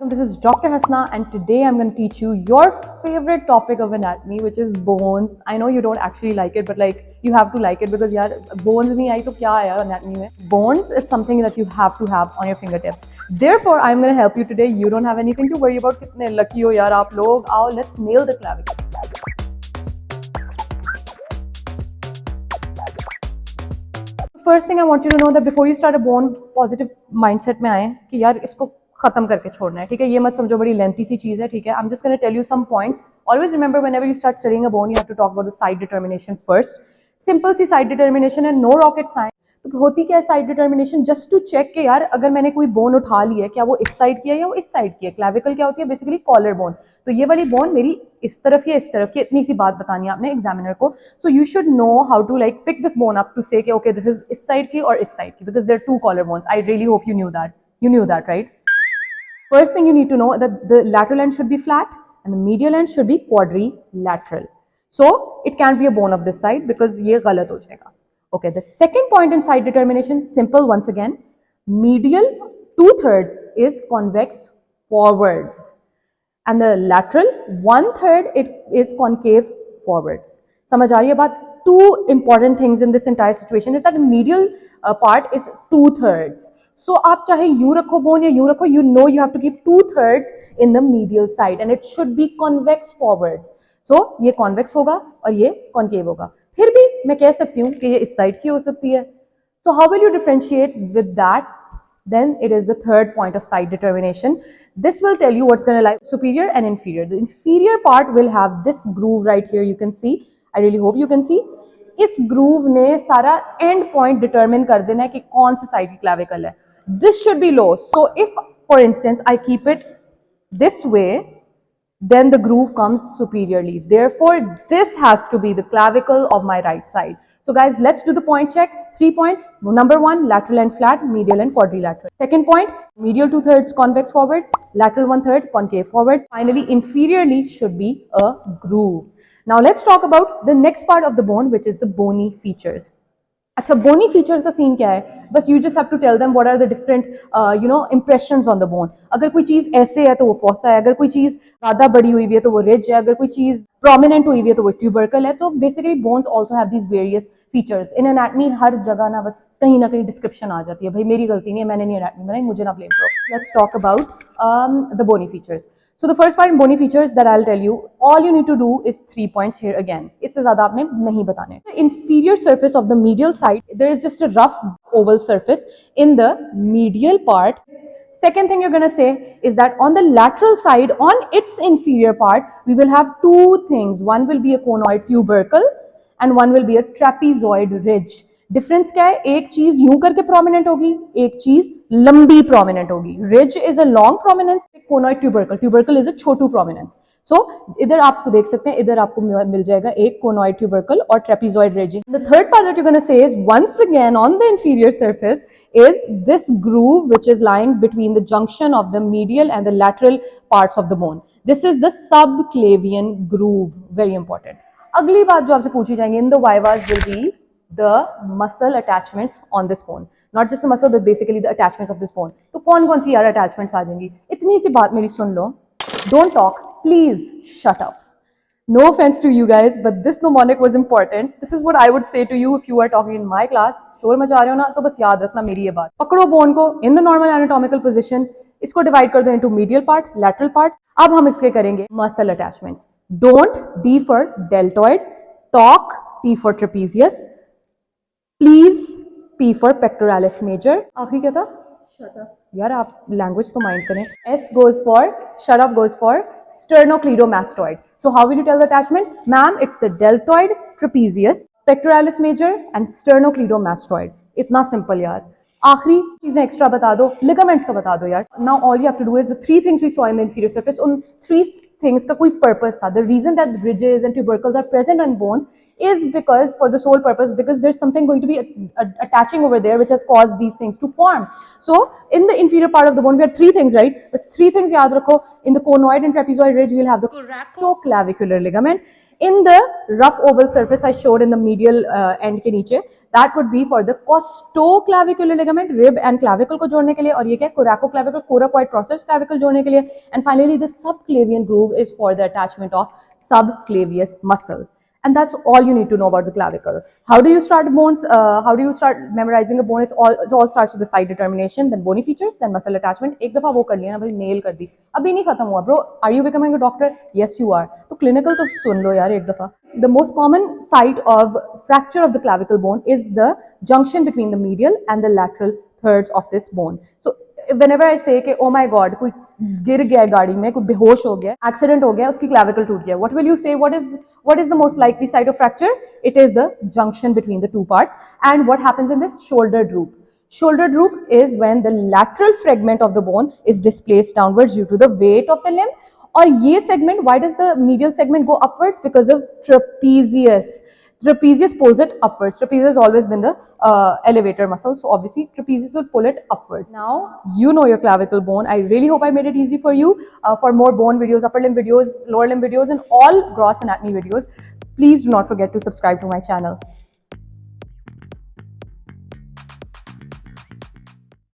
This is Dr. Hasna, and today I'm going to teach you your favorite topic of anatomy, which is bones. I know you don't actually like it, but you have to like it because yaar, bones nahi aayi to kya aaya anatomy mein? Bones is something that you have to have on your fingertips. Therefore, I'm going to help you today. You don't have anything to worry about. Kitne lucky ho yaar aap log. Aao, let's nail the clavicle. First thing I want you to know that before you start a bone, positive mindset में आए कि यार इसको खत्म करके छोड़ना है, ठीक है? ये मत समझो बड़ी लेंथी सी चीज है, ठीक है? I'm just going to tell you some points. Always remember whenever you start studying a bone, you have to talk about the side determination first. Simple C side determination है, no rocket science. तो होती क्या है side determination? Just to check के यार अगर मैंने कोई बोन उठा ली है, क्या वो इस साइड की है या वो इस साइड की है? क्लैविकल क्या होती है? Basically collar bone. तो ये वाली बोन मेरी इस तरफ या इस तरफ की, इतनी सी बात बतानी है आपने एग्जामिनर को. So you should know how to like pick this bone up to say okay this is इस साइड की और इस साइड की, because there are two collar bones. I really hope you knew that right? First thing you need to know that the lateral end should be flat and the medial end should be quadrilateral. So it can't be a bone of this side because ये गलत हो जाएगा. Okay, the second point in side determination, simple once again. Medial 2/3 is convex forwards and the lateral 1/3 it is concave forwards. समझ आ रही है बात? Two important things in this entire situation is that the medial part is 2/3. So आप चाहे यूं रखो bone या यूं रखो, you know you have to keep 2/3 in the medial side and it should be convex forwards. So ये convex होगा और ये concave होगा. फिर भी मैं कह सकती हूँ कि ये इस साइड की हो सकती है. So how will you differentiate with that? Then it is the third point of side determination. This will tell you what's going to lie superior and inferior. The inferior part will have this groove right here. You can see. I really hope you can see. इस groove ने सारा and point determine कर देना है कि कौन सी side की clavicle है. This should be low. So if for instance I keep it this way, then the groove comes superiorly. Therefore, this has to be the clavicle of my right side. So guys, let's do the point check. 3 points. Number 1, lateral and flat, medial and quadrilateral. Second point, medial 2/3 convex forwards, lateral 1/3 concave forwards. Finally, inferiorly should be a groove. Now let's talk about the next part of the bone, which is the bony features. अच्छा, bony features का scene क्या है? बस you just have to tell them what are the different impressions on the bone. अगर कोई चीज ऐसे है तो वो fossa है, अगर कोई चीज ज्यादा बड़ी हुई है तो वो ridge है, अगर कोई चीज prominent हुई है तो वो tubercle है. तो basically bones also have these various features. In anatomy हर जगह ना बस कहीं ना कहीं description आ जाती है. भाई मेरी गलती नहीं है, मैंने नहीं anatomy बनाई, मुझे ना blame करो. Let's talk about the bony features. So the first part in bony features that I'll tell you, all you need to do is 3 points here again. इससे ज़्यादा आपने नहीं बताने. The inferior surface of the medial side, there is just a rough oval surface in the medial part. Second thing you're going to say is that on the lateral side, on its inferior part, we will have two things. One will be a conoid tubercle and one will be a trapezoid ridge. Difference क्या है? एक चीज यूं करके prominent होगी, एक चीज लंबी प्रोमिनेंट होगी. Ridge is a long prominence, conoid tubercle is a छोटू प्रोमिनेंस. सो इधर आपको देख सकते हैं, इधर आपको मिल जाएगा एक कोनॉइड ट्यूबरकल और trapezoid ridge. The third part that you gonna see is once again on the inferior surface is this groove which is lying between the junction of the medial and the lateral parts of the bone. This is the subclavian groove. Very important. अगली बात जो आपसे पूछी जाएंगी in the vivas will be the muscle attachments on this bone. Not just the muscle, but basically the attachments of this bone. तो कौन-कौन सी यार attachments आ जाएंगी? इतनी सी बात मेरी सुन लो. Don't talk. Please shut up. No offense to you guys, but this mnemonic was important. This is what I would say to you if you are talking in my class. शोर मचा रहे हो ना, तो बस याद रखना मेरी ये बात. पकड़ो बोन को in the normal anatomical position. इसको डिवाइड कर दो into medial part, lateral part. अब हम इसके करेंगे muscle attachments. Don't, D for deltoid. Talk, P for trapezius. Please, P for pectoralis major. आखिरी क्या था? Shut up. यार आप लैंग्वेज तो माइंड करें. S goes for, shut up goes for sternocleidomastoid. So how will you tell the attachment? Ma'am, it's the deltoid, trapezius, pectoralis major and sternocleidomastoid. इतना simple यार. आखिरी चीजें एक्स्ट्रा बता दो, लिगामेंट्स का बता दो यार. Now all you have to do is the 3 things we saw in the inferior surface. उन 3 things का कोई purpose था. The reason that ridges and tubercles are present on bones is because for the sole purpose because there's something going to be attaching over there which has caused these things to form. So in the inferior part of the bone we have 3 things, right? But 3 things याद रखो. In the conoid and trapezoid ridge we'll have the coracoclavicular ligament. In the rough oval surface I showed in the medial end के नीचे, that would be for the costoclavicular ligament, rib and clavicle को जोड़ने के लिए, और ये क्या coracoclavicle coracoid process clavicle जोड़ने के लिए, and finally the subclavian groove is for the attachment of subclavius muscle. And that's all you need to know about the clavicle. How do you start bones? How do you start memorizing a bone? It all starts with the site determination, then bony features, then muscle attachment. एक दफा वो कर लिया ना भाई, nail कर दी, अभी नहीं खत्म हुआ bro. Are you becoming a doctor? Yes you are. तो clinical तो सुन लो यार एक दफा. The most common site of fracture of the clavicle bone is the junction between the medial and the lateral thirds of this bone. So whenever I say कि oh my god कोई गिर गया है गाड़ी में, कोई बेहोश हो गया, एक्सीडेंट हो गया, उसकी क्लैविकल टूट गया, what will you say? What is the most likely site of fracture? It is the junction between the two parts. And what happens in this? Shoulder droop. Shoulder droop is when the lateral fragment of the bone is displaced downwards due to the weight of the limb. और ये segment, why does the medial segment go upwards? Because of trapezius. Trapezius pulls it upwards. Trapezius has always been the elevator muscle, so obviously trapezius will pull it upwards. Now you know your clavicle bone. I really hope I made it easy for you. For more bone videos, upper limb videos, lower limb videos, and all gross anatomy videos, please do not forget to subscribe to my channel.